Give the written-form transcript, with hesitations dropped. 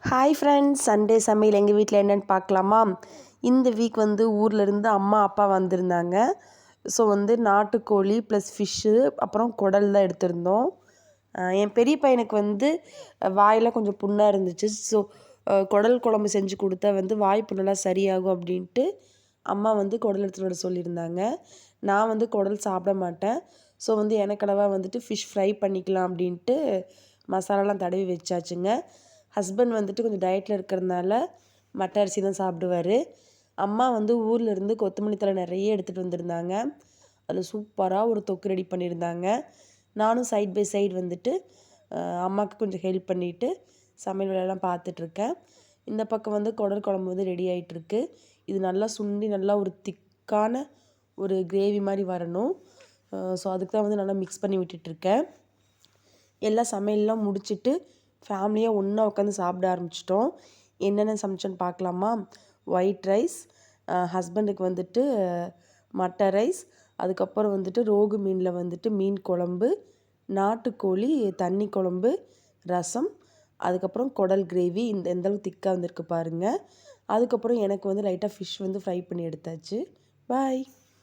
Hi friends, Sunday சமையல் எங்கள் வீட்டில் என்னென்னு பார்க்கலாமா? இந்த வீக் ஊர்லேருந்து அம்மா அப்பா வந்திருந்தாங்க. ஸோ நாட்டுக்கோழி ப்ளஸ் ஃபிஷ்ஷு அப்புறம் குடல் தான் எடுத்திருந்தோம். என் பெரிய பையனுக்கு வாயில் கொஞ்சம் புண்ணாக இருந்துச்சு. ஸோ குடல் குழம்பு செஞ்சு கொடுத்தா வாய் புண்ணெல்லாம் சரியாகும் அப்படின்ட்டு அம்மா குடல் எடுத்துகிட்டு வர சொல்லியிருந்தாங்க. நான் குடல் சாப்பிட மாட்டேன். ஸோ எனக்கடவா ஃபிஷ் ஃப்ரை பண்ணிக்கலாம் அப்படின்ட்டு மசாலாலாம் தடவி வச்சாச்சுங்க. ஹஸ்பண்ட் கொஞ்சம் டயட்டில் இருக்கிறதுனால மட்டை அரிசி தான் சாப்பிடுவார். அம்மா ஊர்லேருந்து கொத்தமல்லி தழை நிறைய எடுத்துகிட்டு வந்திருந்தாங்க. அதில் சூப்பராக ஒரு தொக்கு ரெடி பண்ணியிருந்தாங்க. நானும் சைட் பை சைடு அம்மாவுக்கு கொஞ்சம் ஹெல்ப் பண்ணிவிட்டு சமையல் வேலையெல்லாம் பார்த்துட்ருக்கேன். இந்த பக்கம் குடல் குழம்பு ரெடி ஆகிட்டுருக்கு. இது நல்லா சுண்டி நல்லா ஒரு திக்கான ஒரு கிரேவி மாதிரி வரணும். ஸோ அதுக்கு தான் நல்லா மிக்ஸ் பண்ணி விட்டுட்ருக்கேன். எல்லா சமையல்லாம் முடிச்சுட்டு ஃபேமிலியாக ஒன்றா உட்காந்து சாப்பிட ஆரம்பிச்சிட்டோம். என்னென்ன சமைச்சோன்னு பார்க்கலாமா? ஒயிட் ரைஸ், ஹஸ்பண்டுக்கு மட்டை ரைஸ், அதுக்கப்புறம் ரோகு மீனில் மீன் குழம்பு, நாட்டுக்கோழி தண்ணி குழம்பு, ரசம், அதுக்கப்புறம் குடல் கிரேவி. எந்தளவுக்கு திக்காக வந்திருக்கு பாருங்கள். அதுக்கப்புறம் எனக்கு லைட்டாக ஃபிஷ் ஃப்ரை பண்ணி எடுத்தாச்சு. பாய்.